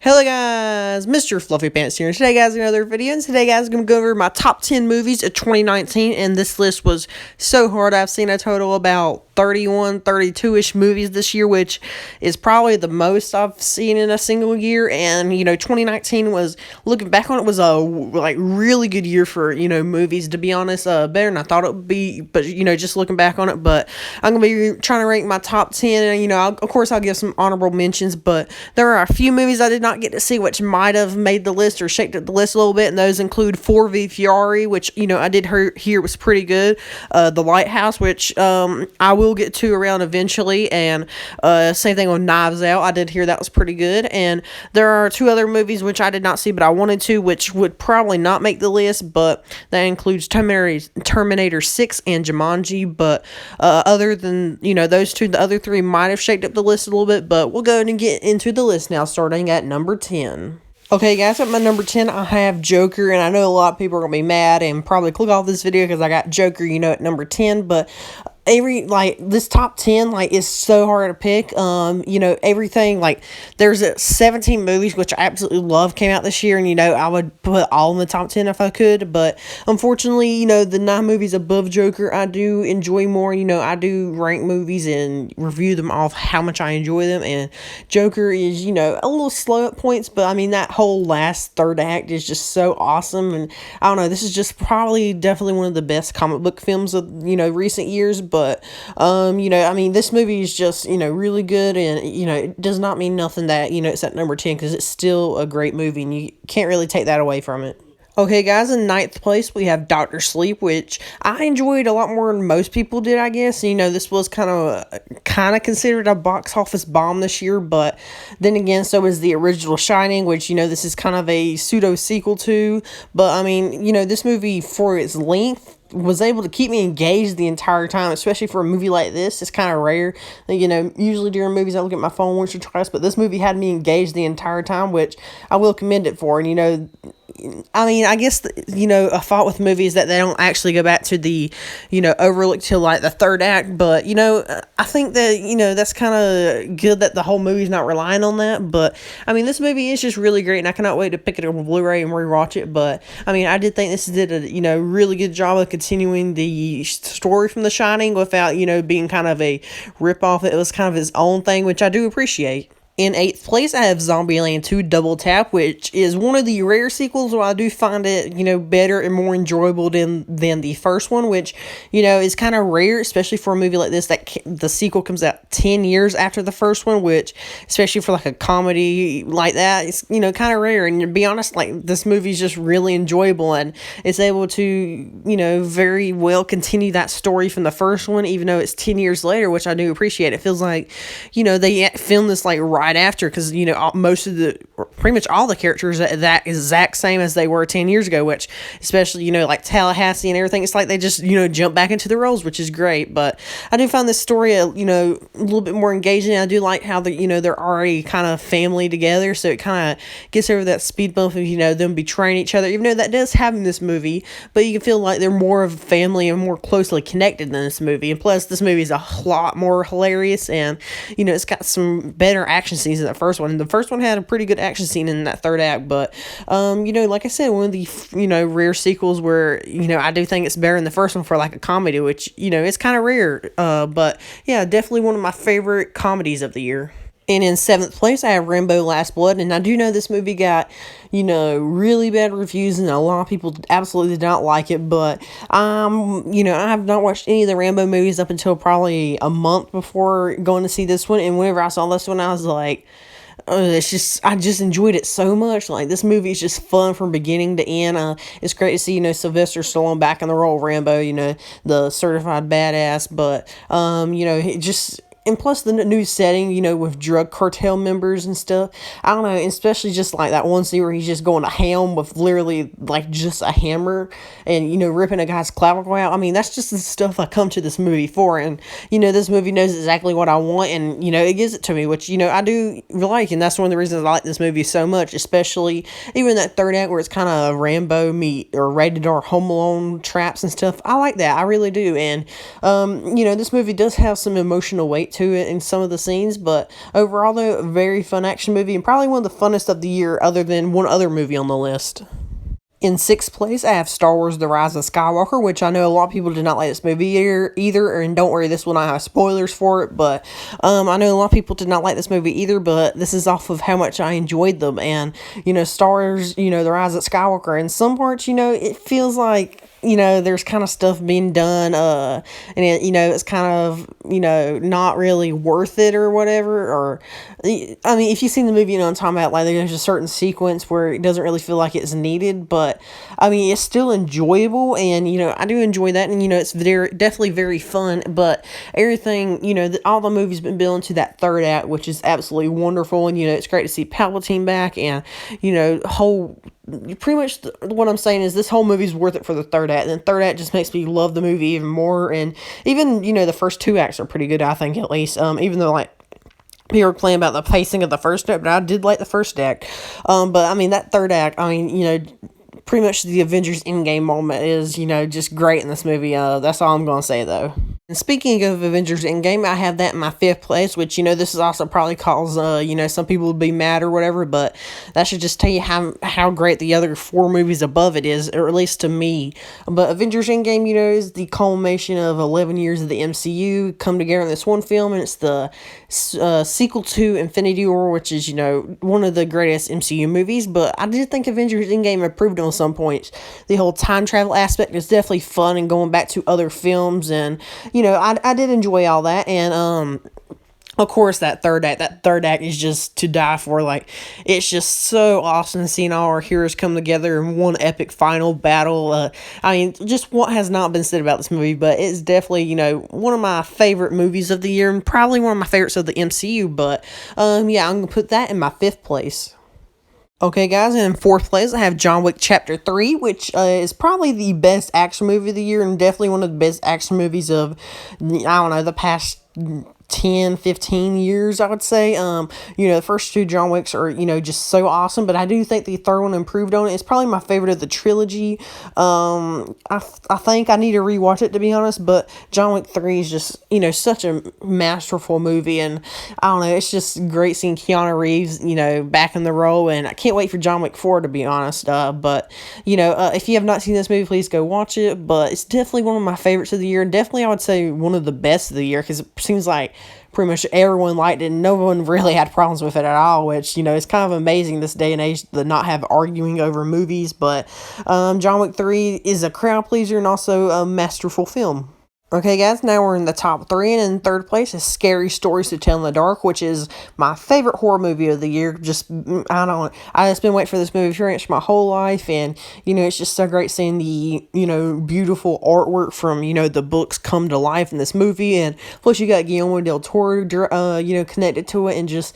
Hello guys, Mr. Fluffy Pants here, and today guys, another video, and today guys, I'm going to go over my top 10 movies of 2019, and this list was so hard. I've seen a total about 31, 32-ish movies this year, which is probably the most I've seen in a single year, and, 2019 was, looking back on it, was a, really good year for, movies, to be honest, better than I thought it would be, but, just looking back on it, but I'm going to be trying to rank my top 10, and, of course, I'll give some honorable mentions, but there are a few movies I did not get to see which might have made the list or shaped up the list a little bit, and those include Ford v Ferrari, which I did hear was pretty good, The Lighthouse, which I will get to around eventually, and same thing with Knives Out. I did hear that was pretty good, and there are two other movies which I did not see but I wanted to, which would probably not make the list, but that includes Terminator 6 and Jumanji, but other than those two, the other three might have shaped up the list a little bit, but we'll go ahead and get into the list now, starting at number 10. Okay guys, at my number 10, I have Joker, and I know a lot of people are going to be mad and probably click off this video because I got Joker, at number 10, but this top 10, is so hard to pick, everything, there's 17 movies, which I absolutely love, came out this year, and, I would put all in the top 10 if I could, but, unfortunately, the 9 movies above Joker, I do enjoy more, I do rank movies and review them off how much I enjoy them, and Joker is, a little slow at points, but, that whole last third act is just so awesome, and, I don't know, this is just definitely one of the best comic book films of, recent years, but, this movie is just, really good, and, it does not mean nothing that, it's at number 10, because it's still a great movie, and you can't really take that away from it. Okay, guys, in 9th place, we have Dr. Sleep, which I enjoyed a lot more than most people did, I guess. This was kind of considered a box office bomb this year, but then again, so is the original Shining, which, this is kind of a pseudo-sequel to, but, this movie, for its length, was able to keep me engaged the entire time, especially for a movie like this. It's kind of rare. Usually during movies I look at my phone once or twice, but this movie had me engaged the entire time, which I will commend it for. And I guess, a fault with movies that they don't actually go back to the, overlook till the third act, but, I think that, that's kind of good that the whole movie's not relying on that, but, this movie is just really great, and I cannot wait to pick it up on Blu-ray and rewatch it, but, I did think this did a, really good job of continuing the story from The Shining without, being kind of a rip-off. It was kind of his own thing, which I do appreciate. In 8th place, I have Zombieland 2 Double Tap, which is one of the rare sequels where I do find it, better and more enjoyable than the first one, which, is kind of rare, especially for a movie like this, that the sequel comes out 10 years after the first one, which, especially for, a comedy like that, it's, kind of rare, and to be honest, this movie is just really enjoyable, and it's able to, very well continue that story from the first one, even though it's 10 years later, which I do appreciate. It feels like, they filmed this, right after, because pretty much all the characters are that exact same as they were 10 years ago, which especially Tallahassee and everything, it's like they just jump back into the roles, which is great. But I do find this story a little bit more engaging. I do like how they're already kind of family together, so it kind of gets over that speed bump of them betraying each other, even though that does happen in this movie, but you can feel like they're more of a family and more closely connected than this movie. And plus, this movie is a lot more hilarious, and it's got some better action scenes in that first one. And the first one had a pretty good action scene in that third act, but like I said, one of the rare sequels where I do think it's better than the first one for a comedy, which it's kind of rare, but yeah, definitely one of my favorite comedies of the year. And in 7th place, I have Rambo Last Blood, and I do know this movie got, really bad reviews, and a lot of people absolutely did not like it, but, I have not watched any of the Rambo movies up until probably a month before going to see this one, and whenever I saw this one, I was like, I just enjoyed it so much. This movie is just fun from beginning to end. It's great to see, Sylvester Stallone back in the role of Rambo, the certified badass, but, it just... And plus the new setting, with drug cartel members and stuff. I don't know, especially just that one scene where he's just going to ham with literally just a hammer and, ripping a guy's clavicle out. That's just the stuff I come to this movie for. And, this movie knows exactly what I want, and, it gives it to me, which, I do like. And that's one of the reasons I like this movie so much, especially even that third act where it's kind of Rambo meet or rated R Home Alone traps and stuff. I like that. I really do. And, this movie does have some emotional weight to it in some of the scenes, but overall, though, a very fun action movie and probably one of the funnest of the year, other than one other movie on the list. In sixth place, I have Star Wars The Rise of Skywalker, which I know a lot of people did not like this movie either, and don't worry, this will not have spoilers for it, but I know a lot of people did not like this movie either, but this is off of how much I enjoyed them, and, Star Wars, The Rise of Skywalker, in some parts, it feels like, there's kind of stuff being done, and it's kind of, not really worth it or whatever, or, I mean, if you've seen the movie, what I'm talking about, like, there's a certain sequence where it doesn't really feel like it's needed, but, I mean, it's still enjoyable, and, I do enjoy that, and, it's definitely very fun, but everything, all the movies been building to that third act, which is absolutely wonderful, and, it's great to see Palpatine back, and, pretty much what I'm saying is this whole movie's worth it for the third act, and the third act just makes me love the movie even more, and even, the first two acts are pretty good, I think, at least, even though, like, people were playing about the pacing of the first act, but I did like the first act, but, I mean, that third act, I mean, pretty much the Avengers Endgame moment is, just great in this movie, that's all I'm gonna say, though. And speaking of Avengers Endgame, I have that in my fifth place, which, this is also probably cause, some people would be mad or whatever, but that should just tell you how great the other four movies above it is, or at least to me. But Avengers Endgame, is the culmination of 11 years of the MCU come together in this one film, and it's the sequel to Infinity War, which is, one of the greatest MCU movies, but I did think Avengers Endgame improved on some points. The whole time travel aspect is definitely fun, and going back to other films, and, I did enjoy all that, and, of course, that third act is just to die for. Like, it's just so awesome seeing all our heroes come together in one epic final battle. I mean, just what has not been said about this movie, but it's definitely, one of my favorite movies of the year, and probably one of my favorites of the MCU, but, yeah, I'm gonna put that in my fifth place. Okay, guys, and in fourth place, I have John Wick Chapter 3, which is probably the best action movie of the year, and definitely one of the best action movies of, I don't know, the past 10-15 years, I would say. The first two John Wicks are, just so awesome, but I do think the third one improved on it. It's probably my favorite of the trilogy. I think I need to rewatch it, to be honest, but John Wick 3 is just, such a masterful movie, and I don't know, it's just great seeing Keanu Reeves, back in the role, and I can't wait for John Wick 4, to be honest, but, if you have not seen this movie, please go watch it, but it's definitely one of my favorites of the year, and definitely, I would say, one of the best of the year, because it seems like pretty much everyone liked it, and no one really had problems with it at all, which, is kind of amazing this day and age to not have arguing over movies, but John Wick 3 is a crowd pleaser and also a masterful film. Okay, guys, now we're in the top three, and in third place is Scary Stories to Tell in the Dark, which is my favorite horror movie of the year. I just been waiting for this movie pretty much my whole life, and, it's just so great seeing the, beautiful artwork from, the books come to life in this movie, and plus you got Guillermo del Toro, connected to it, and just,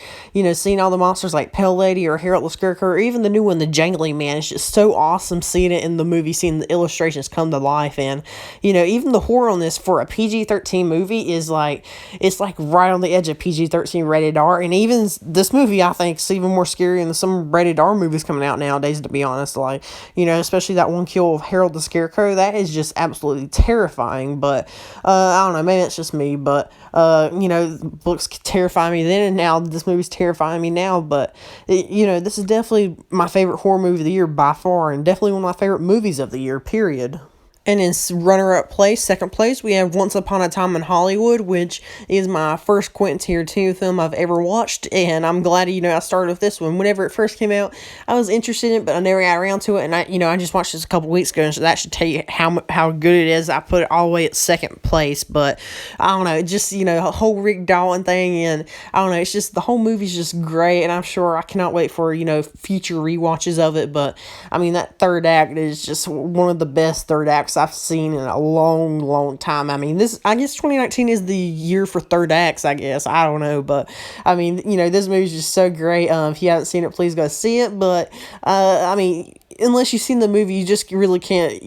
seeing all the monsters like Pale Lady or Harold the Scarecrow, or even the new one, the Jangly Man. It's just so awesome seeing it in the movie, seeing the illustrations come to life, and, even the horror on this for a PG-13 movie is like, it's like right on the edge of PG-13 rated R, and even this movie, I think, is even more scary than some rated R movies coming out nowadays, to be honest, like, especially that one kill of Harold the Scarecrow, that is just absolutely terrifying, but, I don't know, maybe it's just me, but, books terrify me then, and now this movie's terrifying me now, but, this is definitely my favorite horror movie of the year by far, and definitely one of my favorite movies of the year, period. And in runner-up place, second place, we have Once Upon a Time in Hollywood, which is my first Quentin Tarantino film I've ever watched, and I'm glad, I started with this one. Whenever it first came out, I was interested in it, but I never got around to it, and I just watched this a couple weeks ago, and so that should tell you how good it is. I put it all the way at second place, but I don't know, just, a whole Rick Dalton thing, and I don't know, it's just, the whole movie's just great, and I'm sure I cannot wait for, future rewatches of it, but, I mean, that third act is just one of the best third acts I've seen in a long, long time. I mean, I guess 2019 is the year for third acts, I guess. I don't know, but, I mean, this movie's just so great. If you haven't seen it, please go see it, but, I mean, unless you've seen the movie, you just really can't,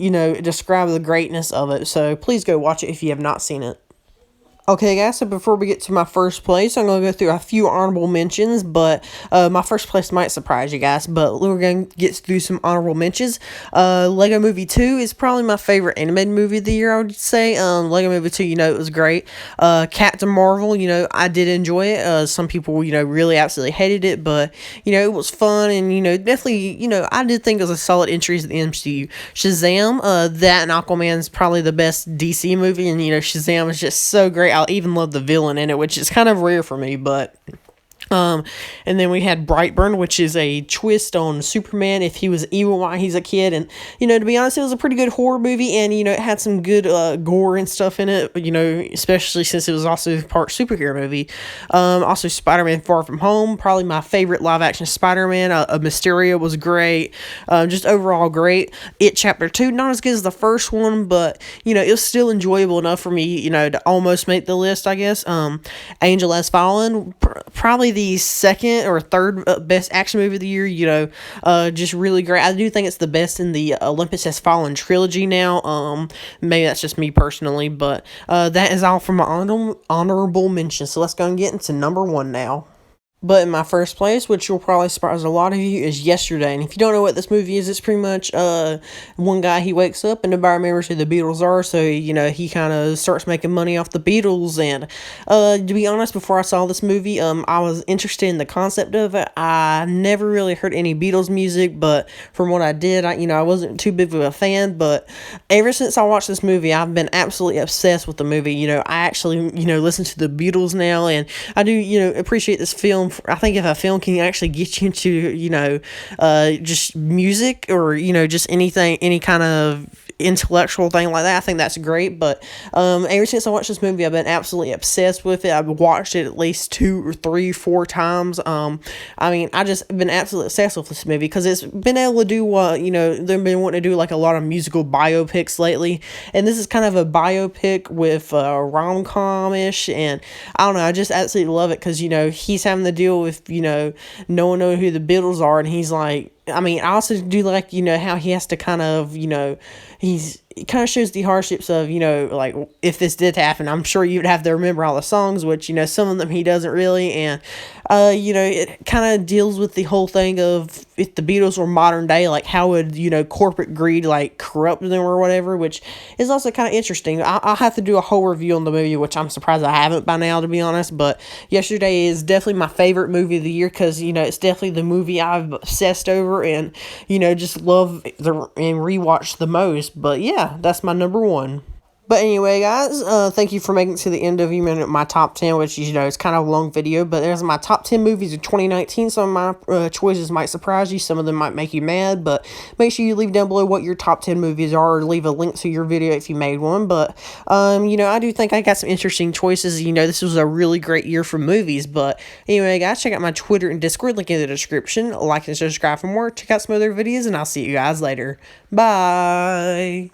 describe the greatness of it, so please go watch it if you have not seen it. Okay, guys, so before we get to my first place, I'm going to go through a few honorable mentions, but my first place might surprise you guys, but we're going to get through some honorable mentions. Lego Movie 2 is probably my favorite animated movie of the year, I would say. Lego Movie 2, it was great. Captain Marvel, I did enjoy it. Some people, really absolutely hated it, but, it was fun, and, definitely, I did think it was a solid entry to the MCU. Shazam, that and Aquaman's probably the best DC movie, and, Shazam is just so great. I even love the villain in it, which is kind of rare for me, but and then we had Brightburn, which is a twist on Superman if he was evil while he's a kid. And, to be honest, it was a pretty good horror movie, and, it had some good gore and stuff in it, especially since it was also part superhero movie. Also, Spider-Man Far From Home, probably my favorite live-action Spider-Man. Mysterio was great. Just overall great. It Chapter 2, not as good as the first one, but, it was still enjoyable enough for me, to almost make the list, I guess. Angel Has Fallen, probably the second or third best action movie of the year. Just really great. I do think it's the best in the Olympus Has Fallen trilogy now. Maybe that's just me personally, but that is all from my honorable mention. So let's go and get into number one now. But in my first place, which will probably surprise a lot of you, is Yesterday. And if you don't know what this movie is, it's pretty much one guy, he wakes up and nobody remembers who the Beatles are. So, he kind of starts making money off the Beatles. And to be honest, before I saw this movie, I was interested in the concept of it. I never really heard any Beatles music, but from what I did, I wasn't too big of a fan. But ever since I watched this movie, I've been absolutely obsessed with the movie. I actually, listen to the Beatles now, and I do, appreciate this film. I think if a film can actually get you into, just music or, just anything, any kind of intellectual thing like that, I think that's great. But ever since I watched this movie, I've been absolutely obsessed with it. I've watched it at least 2 or 3, 4 times. I just been absolutely obsessed with this movie because it's been able to do what, they've been wanting to do, like a lot of musical biopics lately, and this is kind of a biopic with rom-com-ish, and I don't know, I just absolutely love it because, he's having to deal with, no one knowing who the Beatles are, and he's like, I also do like, how he has to kind of, it kind of shows the hardships of, like, if this did happen, I'm sure you'd have to remember all the songs, which, some of them he doesn't really, and, it kind of deals with the whole thing of if the Beatles were modern day, like, how would, corporate greed, like, corrupt them or whatever, which is also kind of interesting. I'll have to do a whole review on the movie, which I'm surprised I haven't by now, to be honest, but Yesterday is definitely my favorite movie of the year because, it's definitely the movie I've obsessed over and, just love and rewatch the most, but yeah, that's my number one. But anyway, guys, thank you for making it to the end of my top 10, which, it's kind of a long video, but there's my top 10 movies of 2019. Some of my choices might surprise you. Some of them might make you mad, but make sure you leave down below what your top 10 movies are, or leave a link to your video if you made one. But, I do think I got some interesting choices. This was a really great year for movies. But anyway, guys, check out my Twitter and Discord, link in the description. Like and subscribe for more. Check out some other videos, and I'll see you guys later. Bye.